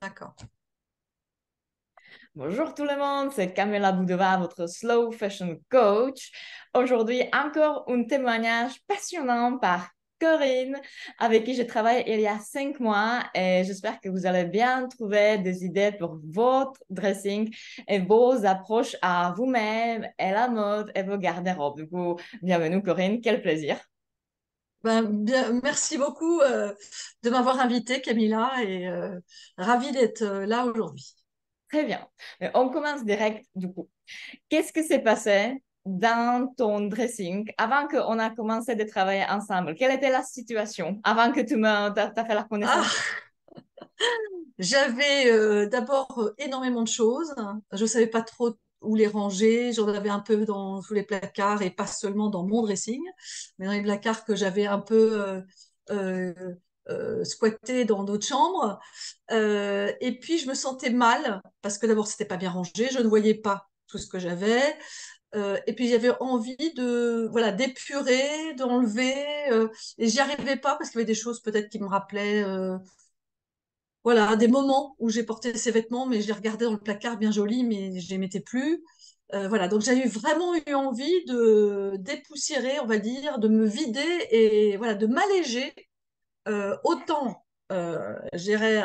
D'accord. Bonjour tout le monde, c'est Camilla Boudova, votre Slow Fashion Coach. Aujourd'hui, encore un témoignage passionnant par Corinne, avec qui je travaille il y a 5 mois et j'espère que vous allez bien trouver des idées pour votre dressing et vos approches à vous-même et la mode et vos garde-robes. Du coup, bienvenue Corinne, quel plaisir. Bien, merci beaucoup de m'avoir invitée, Camilla, et ravie d'être là aujourd'hui. Très bien. On commence direct du coup. Qu'est-ce qui s'est passé dans ton dressing avant qu'on a commencé de travailler ensemble? Quelle était la situation avant que tu t'as fait la connaissance? Ah, j'avais d'abord énormément de choses. Je ne savais pas trop où les ranger. J'en avais un peu dans tous les placards et pas seulement dans mon dressing, mais dans les placards que j'avais un peu euh, squattés dans d'autres chambres. Et puis je me sentais mal parce que d'abord c'était pas bien rangé. Je ne voyais pas tout ce que j'avais. Et puis j'avais envie de voilà d'épurer, d'enlever, et j'y arrivais pas parce qu'il y avait des choses peut-être qui me rappelaient voilà des moments où j'ai porté ces vêtements, mais je les regardais dans le placard bien jolis, mais je les mettais plus. Voilà, donc j'avais vraiment eu envie de dépoussiérer, on va dire, de me vider et voilà de m'alléger autant, je dirais,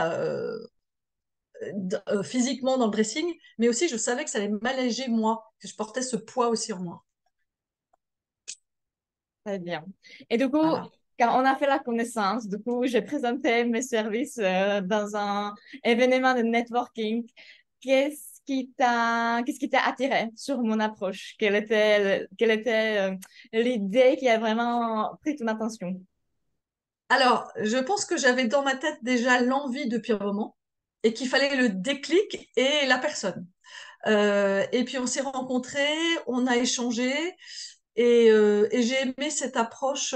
physiquement dans le dressing, mais aussi je savais que ça allait m'alléger moi, que je portais ce poids aussi en moi. Très bien. Et du coup, Voilà. quand on a fait la connaissance, du coup, j'ai présenté mes services dans un événement de networking. Qu'est-ce qui t'a attiré sur mon approche? Quelle était l'idée qui a vraiment pris ton attention? Alors, je pense que j'avais dans ma tête déjà l'envie depuis un moment et qu'il fallait le déclic et la personne. Et puis on s'est rencontrés, on a échangé et j'ai aimé cette approche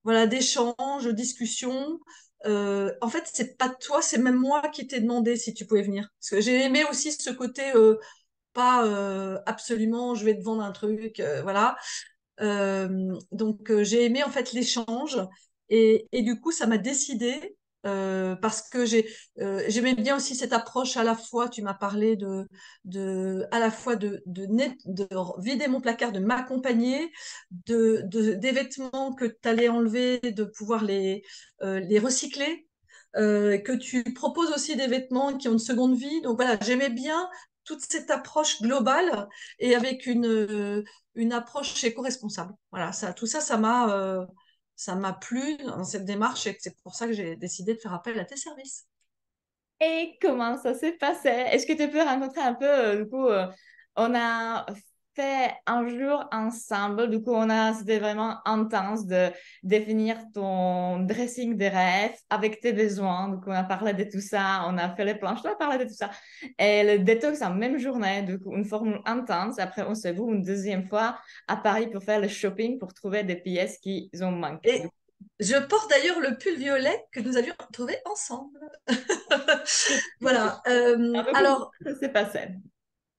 voilà, d'échange, de discussion. En fait, c'est pas toi, c'est même moi qui t'ai demandé si tu pouvais venir. Parce que j'ai aimé aussi ce côté pas absolument je vais te vendre un truc, voilà. Donc j'ai aimé en fait l'échange et du coup ça m'a décidé parce que j'aimais bien aussi cette approche à la fois tu m'as parlé de à la fois de vider mon placard, de m'accompagner des vêtements que tu allais enlever, de pouvoir les recycler, que tu proposes aussi des vêtements qui ont une seconde vie. Donc voilà, j'aimais bien toute cette approche globale et avec une approche éco-responsable. Voilà, ça, tout ça, ça m'a plu dans cette démarche et c'est pour ça que j'ai décidé de faire appel à tes services. Et comment ça s'est passé? Est-ce que tu peux rencontrer un peu, du coup, on a fait un jour ensemble, du coup, c'était vraiment intense de définir ton dressing des rêves avec tes besoins. Donc, on a parlé de tout ça, on a fait les planches, on a parlé de tout ça. Et le détox en même journée, du coup, une formule intense. Après, on s'est vu une deuxième fois à Paris pour faire le shopping, pour trouver des pièces qui ont manqué. Et je porte d'ailleurs le pull violet que nous avions trouvé ensemble. Voilà. Donc, comment ça s'est passé?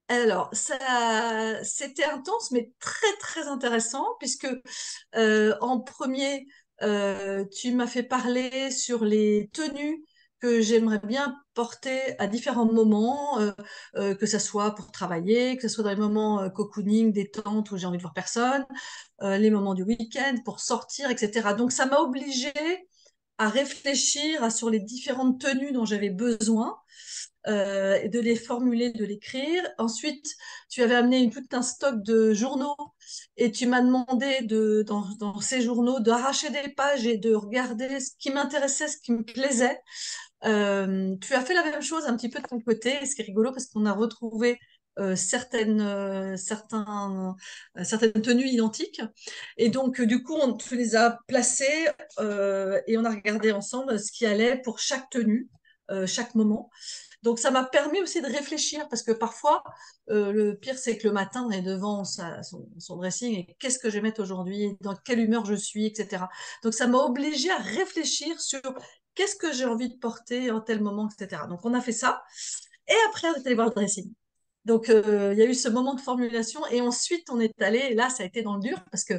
Alors, ça, c'était intense, mais très, très intéressant, puisque en premier, tu m'as fait parler sur les tenues que j'aimerais bien porter à différents moments, que ce soit pour travailler, que ce soit dans les moments cocooning, détente, où j'ai envie de voir personne, les moments du week-end, pour sortir, etc. Donc, ça m'a obligée à réfléchir sur les différentes tenues dont j'avais besoin de les formuler, de l'écrire. Ensuite, tu avais amené tout un stock de journaux et tu m'as demandé dans ces journaux d'arracher des pages et de regarder ce qui m'intéressait, ce qui me plaisait. Tu as fait la même chose un petit peu de ton côté, et ce qui est rigolo parce qu'on a retrouvé certaines tenues identiques. Et donc, du coup, tu les as placées et on a regardé ensemble ce qui allait pour chaque tenue, chaque moment. Donc ça m'a permis aussi de réfléchir parce que parfois, le pire c'est que le matin on est devant son dressing et qu'est-ce que je vais mettre aujourd'hui, dans quelle humeur je suis, etc. Donc ça m'a obligée à réfléchir sur qu'est-ce que j'ai envie de porter en tel moment, etc. Donc on a fait ça et après on est allé voir le dressing. Donc il y a eu ce moment de formulation et ensuite on est allé, et là ça a été dans le dur parce que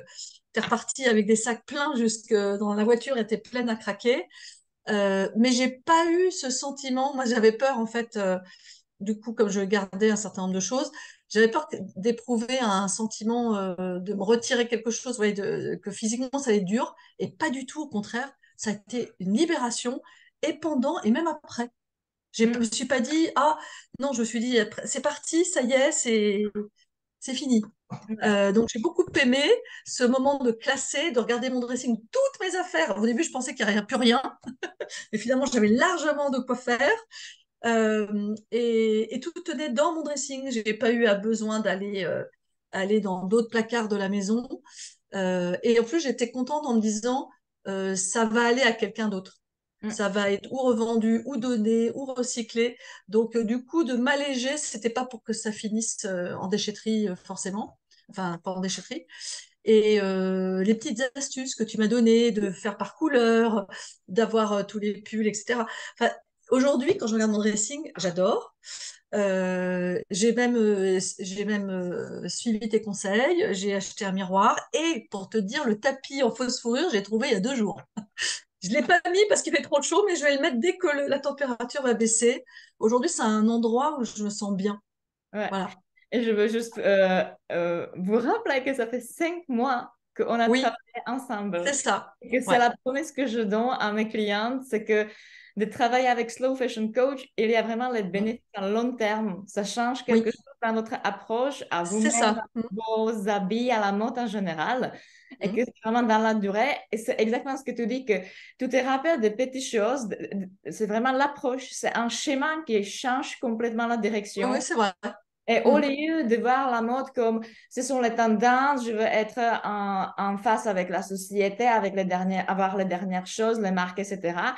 tu es reparti avec des sacs pleins jusque dans la voiture était pleine à craquer. Mais j'ai pas eu ce sentiment. Moi, j'avais peur, en fait, du coup, comme je gardais un certain nombre de choses, j'avais peur d'éprouver un sentiment, de me retirer quelque chose, vous voyez, que physiquement, ça allait être dur. Et pas du tout, au contraire, ça a été une libération, et pendant, et même après. Je me suis pas dit, ah, non, je me suis dit, c'est parti, ça y est, c'est fini. Ouais. Donc j'ai beaucoup aimé ce moment de classer, de regarder mon dressing, toutes mes affaires. Au début, je pensais qu'il n'y avait plus rien, et finalement, j'avais largement de quoi faire. Et tout tenait dans mon dressing. J'ai pas eu à besoin d'aller aller dans d'autres placards de la maison. Et en plus, j'étais contente en me disant, ça va aller à quelqu'un d'autre. Mm. Ça va être ou revendu, ou donné, ou recyclé. Donc, du coup, de m'alléger, c'était pas pour que ça finisse en déchetterie, forcément. Enfin, pas en déchetterie. Et les petites astuces que tu m'as données, de faire par couleur, d'avoir tous les pulls, etc. Enfin, aujourd'hui, quand je regarde mon dressing, j'adore. J'ai même suivi tes conseils. J'ai acheté un miroir. Et pour te dire, le tapis en fausse fourrure, j'ai trouvé il y a 2 jours. Je ne l'ai pas mis parce qu'il fait trop chaud, mais je vais le mettre dès que la température va baisser. Aujourd'hui, c'est un endroit où je me sens bien. Ouais. Voilà. Et je veux juste vous rappeler que ça fait 5 mois qu'on a Oui, travaillé ensemble. c'est ça. Et que c'est Ouais. la promesse que je donne à mes clientes, c'est que de travailler avec Slow Fashion Coach, il y a vraiment les Mm. bénéfices à long terme. Ça change quelque Oui, chose dans notre approche à c'est vous-même, ça. à vos habits, à la mode en général. Et Mm. que c'est vraiment dans la durée. Et c'est exactement ce que tu dis, que tu te rappelles des petites choses. C'est vraiment l'approche. C'est un schéma qui change complètement la Oui, oui, direction. c'est vrai. Et au Mm. lieu de voir la mode comme ce sont les tendances, je veux être en face avec la société, avec les dernières, avoir les dernières choses, les marques, etc.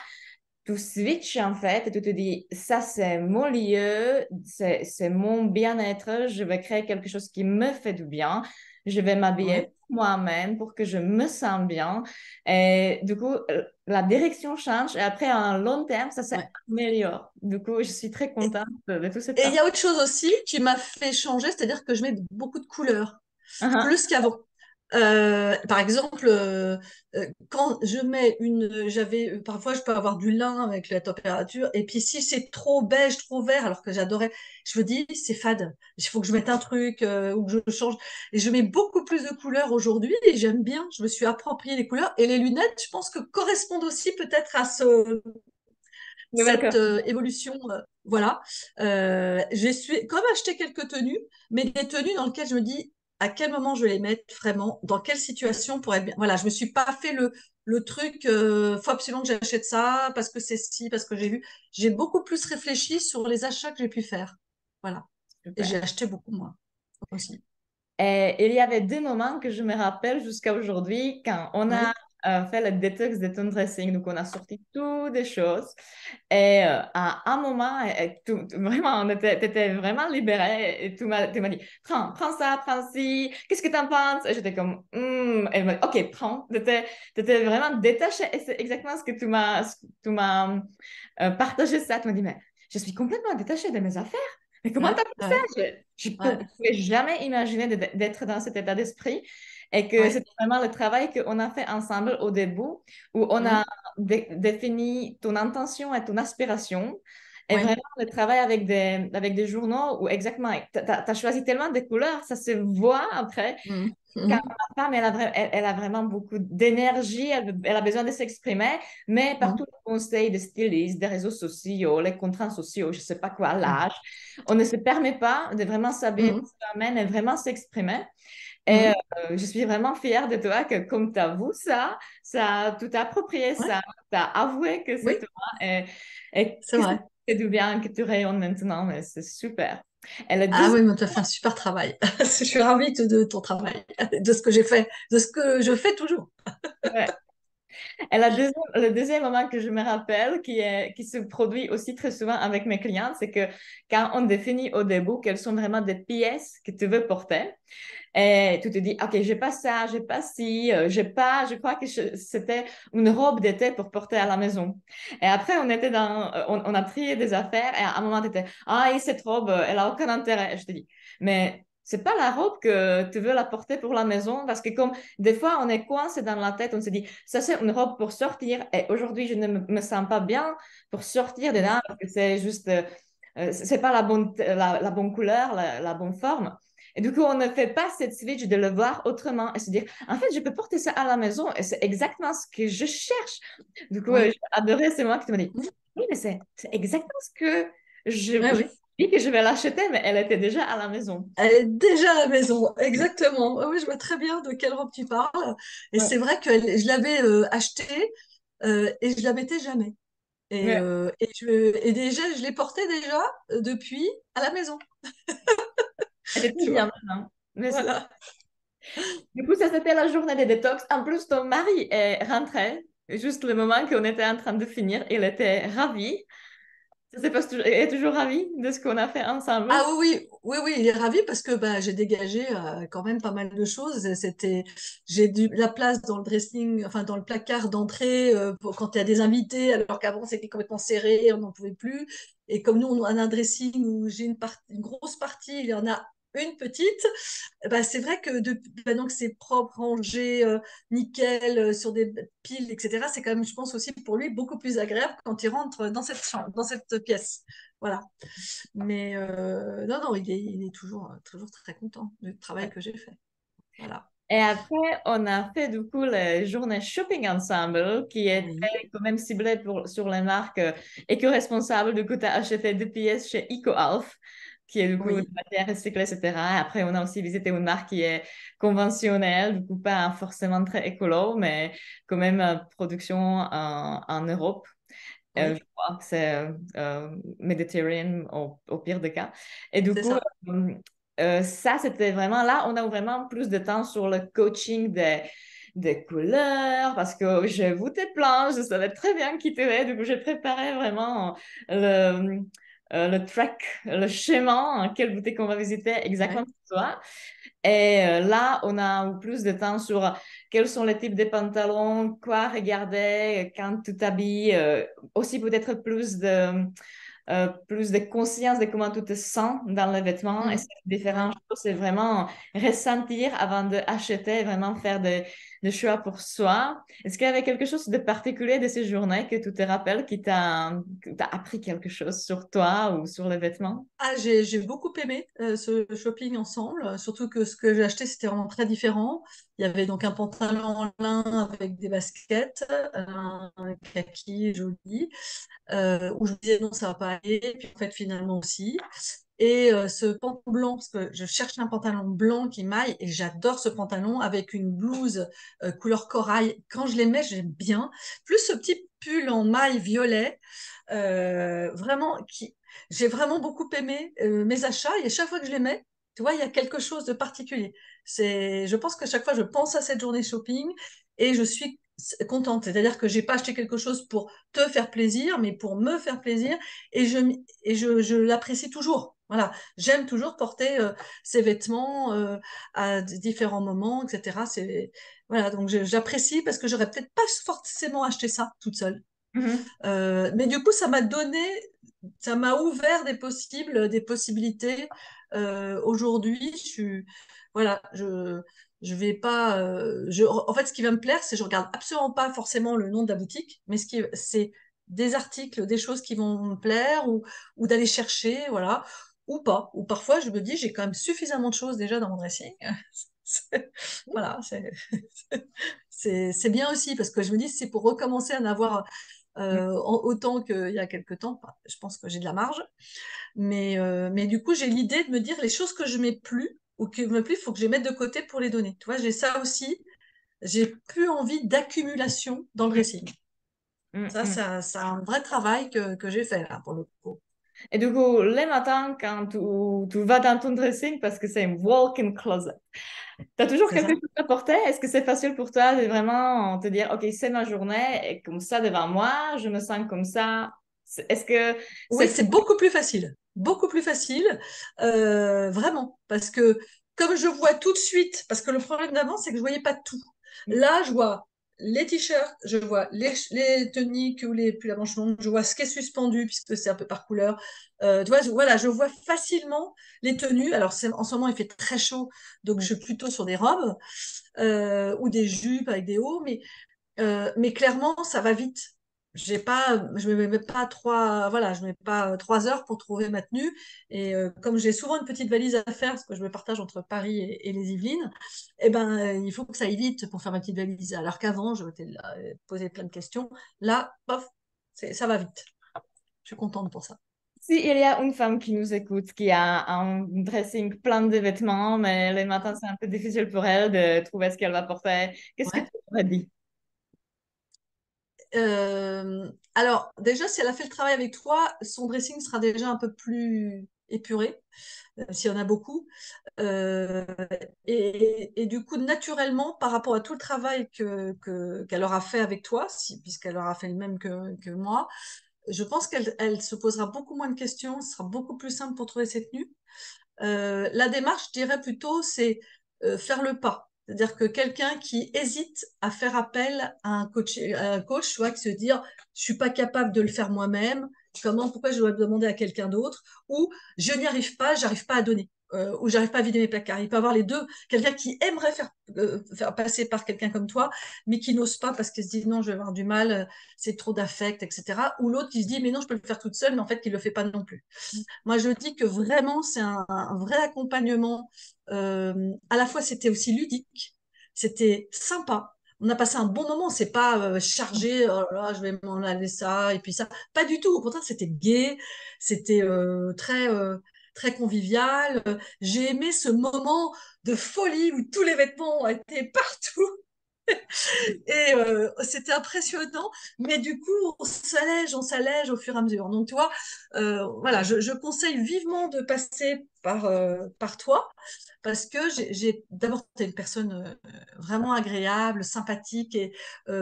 Tu switches en fait et tu te dis, ça c'est mon lieu, c'est mon bien-être, je vais créer quelque chose qui me fait du bien, je vais m'habiller Ouais. pour moi-même pour que je me sens bien. Et du coup, la direction change et après, à un long terme, ça Ouais. s'améliore. Du coup, je suis très Et contente de tout cette et il y partie. a autre chose aussi qui m'a fait changer, c'est-à-dire que je mets beaucoup de couleurs, plus qu'avant. Par exemple, quand je mets parfois je peux avoir du lin avec la température, et puis si c'est trop beige, trop vert, alors que j'adorais, je me dis c'est fade, il faut que je mette un truc ou que je change. Et je mets beaucoup plus de couleurs aujourd'hui et j'aime bien. Je me suis approprié les couleurs, et les lunettes, je pense que correspondent aussi peut-être à Nouvelle cette couleur. évolution. Voilà. J'ai comme acheté quelques tenues, mais des tenues dans lesquelles je me dis à quel moment je vais les mettre vraiment, dans quelle situation pour être bien. Voilà, je me suis pas fait le truc, faut absolument que j'achète ça parce que c'est ci, parce que j'ai vu. J'ai beaucoup plus réfléchi sur les achats que j'ai pu faire. Voilà. Et j'ai Super. acheté beaucoup moins aussi. Et il y avait 2 moments que je me rappelle jusqu'à aujourd'hui quand on a Oui, fait le détox de ton dressing. Donc, on a sorti toutes des choses. Et à un moment, vraiment, t'étais vraiment libérée. Et tu m'as dit, prends ça, prends ci. Qu'est-ce que tu en penses? Et j'étais comme, hmm. Et elle m'a dit, OK, prends. T'étais vraiment détachée. Et c'est exactement ce que tu m'as partagé ça. Tu m'as dit, mais je suis complètement détachée de mes affaires. Mais comment ouais, t'as fait ça? ouais, Je ne ouais, pouvais jamais imaginer d'être dans cet état d'esprit et que ouais. c'était vraiment le travail qu'on a fait ensemble au début où on a Hum, défini ton intention et ton aspiration et ouais. vraiment le travail avec des journaux où exactement, tu as choisi tellement de couleurs, ça se voit après Hum, car hum, ma femme, elle a vraiment beaucoup d'énergie, elle a besoin de s'exprimer, mais par tous hum, les conseils des stylistes, des réseaux sociaux, les contraintes sociaux, je ne sais pas quoi, hum, l'âge, on ne se permet pas de vraiment s'habiller pour hum, soi-même et vraiment s'exprimer. Et hum. je suis vraiment fière de toi que comme tu avoues ça, tu t'es approprié Ouais, ça, tu as avoué que c'est oui, toi et c'est que ça vrai. te fait du bien, que tu rayonnes maintenant, mais c'est super. Et le Ah deuxième oui, mais tu as fait un super travail. Je suis ravie de ton travail, de ce que j'ai fait, de ce que je fais toujours. ouais. Et le deuxième moment que je me rappelle, qui se produit aussi très souvent avec mes clientes, c'est que quand on définit au début quelles sont vraiment des pièces que tu veux porter, et tu te dis, OK, j'ai pas ça, j'ai pas ci, je crois que c'était une robe d'été pour porter à la maison. Et après, on a trié des affaires et à un moment, tu étais, ah, et cette robe, elle a aucun intérêt. Et je te dis, mais c'est pas la robe que tu veux la porter pour la maison parce que comme des fois on est coincé dans la tête, on se dit ça c'est une robe pour sortir et aujourd'hui je ne me sens pas bien pour sortir dedans Oui, parce que c'est juste c'est pas la bonne couleur, la bonne forme. Et du coup, on ne fait pas cette switch de le voir autrement et se dire, en fait, je peux porter ça à la maison et c'est exactement ce que je cherche. Du coup, oui, j'ai adoré, c'est moi qui te dit, oui, oui, mais c'est exactement ce que je oui. dis que je vais l'acheter, mais elle était déjà à la maison. Elle est déjà à la maison, exactement. Oui, oui, je vois très bien de quelle robe tu parles. Et Ouais. c'est vrai que je l'avais achetée et je la mettais jamais. Ouais. Et déjà, je l'ai portée déjà depuis à la maison, Elle était tu bien vois. maintenant. Mais Voilà. du coup, ça, c'était la journée des détox. En plus, ton mari est rentré. Juste le moment qu'on était en train de finir, il était ravi. Je sais pas si tu es toujours ravi de ce qu'on a fait ensemble. Ah oui, oui, oui, oui, il est ravi parce que bah, j'ai dégagé quand même pas mal de choses. J'ai la place dans le dressing, enfin dans le placard d'entrée pour quand il y a des invités, alors qu'avant c'était complètement serré, on n'en pouvait plus. Et comme nous, on a un dressing où j'ai une grosse partie, il y en a une petite. Bah, c'est vrai que maintenant que c'est propre, rangé, nickel, sur des piles, etc., c'est quand même, je pense aussi pour lui, beaucoup plus agréable quand il rentre dans cette chambre, dans cette pièce. Voilà. Mais non, non, il est toujours, toujours très content du travail que j'ai fait. Voilà. Et après, on a fait du coup les journées shopping ensemble qui étaient Oui, quand même ciblées sur les marques éco-responsables. Du coup, tu as acheté deux pièces chez EcoAlf, qui est du coup de oui, matière recyclée, etc. Et après, on a aussi visité une marque qui est conventionnelle, du coup, pas forcément très écolo, mais quand même production en Europe. Je oui, crois que c'est Mediterranean au pire des cas. Et du c'est coup, ça. ça, c'était vraiment là, on a vraiment plus de temps sur le coaching des couleurs parce que j'ai vu tes plans, je savais très bien qui tu es. Du coup, j'ai préparé vraiment le track, le schéma, quelle boutique on va visiter exactement Ouais, pour toi. Et là, on a plus de temps sur quels sont les types de pantalons, quoi regarder quand tu t'habilles, aussi peut-être plus de conscience de comment tu te sens dans les vêtements et ces mhm, différentes ouais. choses, c'est vraiment ressentir avant d'acheter, vraiment faire des choix pour soi. Est-ce qu'il y avait quelque chose de particulier de ces journées que tu te rappelles que t'a appris quelque chose sur toi ou sur les vêtements? Ah, j'ai beaucoup aimé ce shopping ensemble, surtout que ce que j'ai acheté, c'était vraiment très différent. Il y avait donc un pantalon en lin avec des baskets, un kaki joli, où je me disais non, ça va pas aller, puis en fait, finalement aussi. Et ce pantalon blanc, parce que je cherche un pantalon blanc qui m'aille, et j'adore ce pantalon avec une blouse couleur corail. Quand je les mets, j'aime bien. Plus ce petit pull en maille violet, vraiment, j'ai vraiment beaucoup aimé mes achats, et chaque fois que je les mets, tu vois, il y a quelque chose de particulier. Je pense que chaque fois, je pense à cette journée shopping et je suis contente. C'est-à-dire que j'ai pas acheté quelque chose pour te faire plaisir, mais pour me faire plaisir et je l'apprécie toujours. Voilà, j'aime toujours porter ces vêtements à différents moments, etc. Voilà, donc j'apprécie parce que j'aurais peut-être pas forcément acheté ça toute seule. Mhm. Mais du coup, ça m'a ouvert des possibilités. Aujourd'hui, voilà, je vais pas, en fait, ce qui va me plaire, c'est je regarde absolument pas forcément le nom de la boutique, mais c'est des articles, des choses qui vont me plaire ou d'aller chercher, voilà, ou pas. Ou parfois, je me dis, j'ai quand même suffisamment de choses déjà dans mon dressing. Voilà, c'est bien aussi parce que je me dis, c'est pour recommencer à en avoir autant qu'il y a quelques temps. Enfin, je pense que j'ai de la marge. Mais du coup, j'ai l'idée de me dire les choses que je mets plus ou qui me plaisent, il faut que je les mette de côté pour les donner. Tu vois, j'ai ça aussi. J'ai plus envie d'accumulation dans le dressing. Mhm. C'est un vrai travail que j'ai fait là, pour le coup. Et du coup, les matins, quand tu vas dans ton dressing, parce que c'est un walk-in closet, tu as toujours C'est quelque ça? chose à porter? Est-ce que c'est facile pour toi de vraiment te dire, OK, c'est ma journée, et comme ça devant moi, je me sens comme ça? Est-ce que Oui, c'est... c'est beaucoup plus facile. Beaucoup plus facile, vraiment. Parce que comme je vois tout de suite, parce que le problème d'avant, c'est que je voyais pas tout. Là, je vois. les t-shirts, je vois les tuniques ou les pulls à manches longues, je vois ce qui est suspendu puisque c'est un peu par couleur. Tu vois, voilà, je vois facilement les tenues. Alors, en ce moment, il fait très chaud, donc je suis plutôt sur des robes ou des jupes avec des hauts, mais clairement, ça va vite. Je me mets pas voilà, je mets pas 3 heures pour trouver ma tenue. Et comme j'ai souvent une petite valise à faire, parce que je me partage entre Paris et les Yvelines, eh ben, il faut que ça aille vite pour faire ma petite valise. Alors qu'avant, je m'étais là, posé plein de questions. Là, pof, ça va vite. Je suis contente pour ça. Si il y a une femme qui nous écoute, qui a un dressing plein de vêtements, mais les matins c'est un peu difficile pour elle de trouver ce qu'elle va porter, qu'est-ce que tu Ouais. aurais dit? Alors, déjà, si elle a fait le travail avec toi, son dressing sera déjà un peu plus épuré, s'il y en a beaucoup. Euh, et du coup, naturellement, par rapport à tout le travail qu'elle aura fait avec toi, puisqu'elle aura fait le même que moi, je pense qu'elle se posera beaucoup moins de questions, ce sera beaucoup plus simple pour trouver ses tenues. La démarche, je dirais plutôt, c'est faire le pas. C'est-à-dire que quelqu'un qui hésite à faire appel à un coach, soit qui se dire, je suis pas capable de le faire moi-même, pourquoi je dois le demander à quelqu'un d'autre, ou je n'y arrive pas, j'arrive pas à donner, ou j'arrive pas à vider mes placards. Il peut y avoir les deux. Quelqu'un qui aimerait faire passer par quelqu'un comme toi, mais qui n'ose pas parce qu'il se dit, non, je vais avoir du mal, c'est trop d'affect, etc. Ou l'autre qui se dit, mais non, je peux le faire toute seule, mais en fait, qui le fait pas non plus. Moi, je dis que vraiment, c'est un vrai accompagnement. À la fois, c'était aussi ludique, c'était sympa. On a passé un bon moment, c'est pas chargé, oh là là, je vais m'en aller ça, et puis ça. Pas du tout, au contraire, c'était gai, c'était très convivial. J'ai aimé ce moment de folie où tous les vêtements étaient partout. Et c'était impressionnant, mais du coup, on s'allège au fur et à mesure. Donc, tu vois, voilà, je conseille vivement de passer par toi, parce que d'abord, tu es une personne vraiment agréable, sympathique et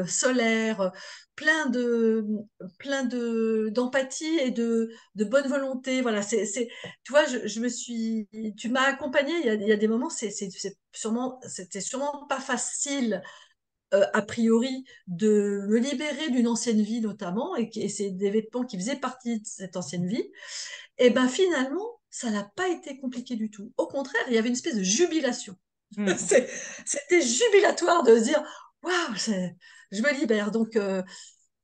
solaire, plein de, d'empathie et de bonne volonté. Voilà, tu vois, tu m'as accompagnée. Il y a des moments, c'était sûrement pas facile a priori, de me libérer d'une ancienne vie notamment, et c'est des vêtements qui faisaient partie de cette ancienne vie, et ben finalement, ça n'a pas été compliqué du tout. Au contraire, il y avait une espèce de jubilation. Hmm. C'était jubilatoire de se dire, waouh, je me libère. Donc,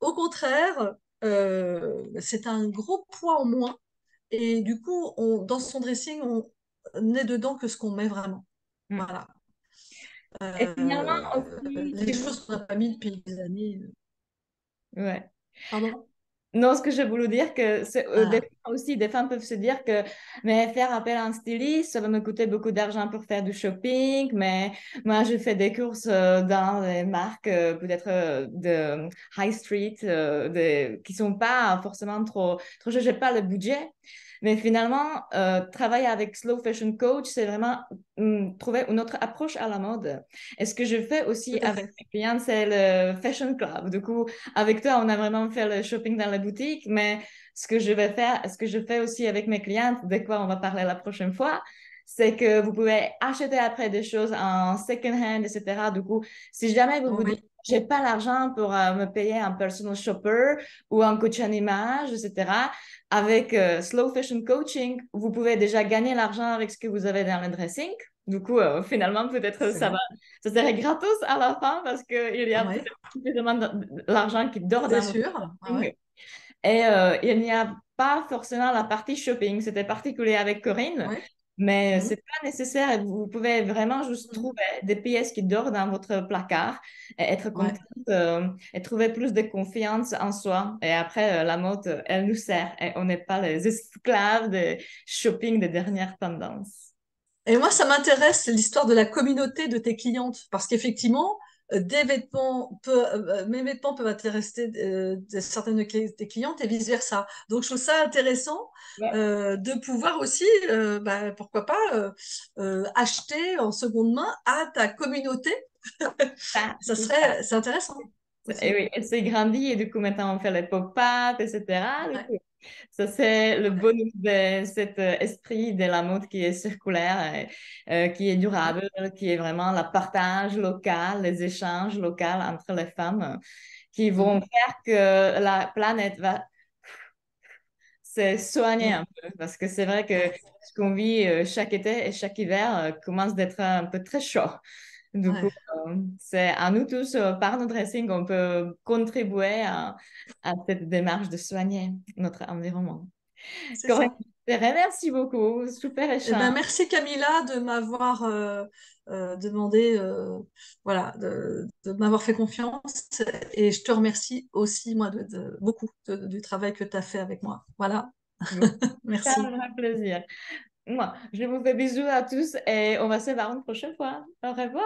au contraire, c'est un gros poids en moins, et du coup, dans son dressing, on n'est dedans que ce qu'on met vraiment. Hmm. Voilà. Et finalement Les aussi, choses qu'on n'a pas mis depuis des années. ouais. Pardon? Non, ce que je voulais dire, que c'est des Voilà. fois aussi, des femmes peuvent se dire que mais faire appel à un styliste, ça va me coûter beaucoup d'argent pour faire du shopping, mais moi, je fais des courses dans les marques peut-être de high street, qui sont pas forcément trop, je n'ai pas le budget. Mais finalement, travailler avec Slow Fashion Coach, c'est vraiment trouver une autre approche à la mode. Et ce que je fais aussi Tout à avec fait. mes clients, c'est le Fashion Club. Du coup, avec toi, on a vraiment fait le shopping dans les boutiques, mais ce que je fais aussi avec mes clientes, de quoi on va parler la prochaine fois, c'est que vous pouvez acheter après des choses en second hand, etc. Du coup, si jamais vous vous Oui. dites, j'ai pas l'argent pour me payer un personal shopper ou un coach en image, etc. Avec Slow Fashion Coaching, vous pouvez déjà gagner l'argent avec ce que vous avez dans le dressing. Du coup, finalement, peut-être C'est vrai. ça serait gratos à la fin parce qu'il y a Oui, peut-être suffisamment de l'argent qui dort c'est dans votre sûr. Ah dressing. ouais. Et il n'y a pas forcément la partie shopping. C'était particulier avec Corinne, Oui. mais Mhm. c'est pas nécessaire. Et vous pouvez vraiment juste Mhm. trouver des pièces qui dorment dans votre placard et être Ouais. contente et trouver plus de confiance en soi. Et après, la mode, elle nous sert et on n'est pas les esclaves de shopping des dernières tendances. Et moi, ça m'intéresse l'histoire de la communauté de tes clientes, parce qu'effectivement, mes vêtements peuvent intéresser certaines tes clientes et vice-versa. Donc, je trouve ça intéressant Ouais. de pouvoir aussi, pourquoi pas, acheter en seconde main à ta communauté. Ça, c'est ça. C'est intéressant Et aussi. oui, elle s'est grandie et du coup maintenant on fait les pop-up, etc. Du Ouais. coup. Ça, c'est le Ouais, bonus de cet esprit de la mode qui est circulaire, qui est ouais, durable, qui est vraiment le partage local, les échanges locaux entre les femmes qui vont mhm, faire que la planète va se soigner mm, un peu. Parce que c'est vrai que ouais, ce qu'on vit chaque été et chaque hiver commence d'être un peu très chaud. Du coup, ouais, c'est à nous tous, par notre dressing, on peut contribuer à cette démarche de soigner notre environnement. c'est Corinne, ça. je te remercie beaucoup. Super Eh échange. ben, merci Camilla de m'avoir demandé, voilà, de m'avoir fait confiance. Et je te remercie aussi, moi, beaucoup du travail que tu as fait avec moi. Voilà, C'est un merci. vrai plaisir. Moi, je vous fais bisous à tous et on va se voir une prochaine fois. Au revoir.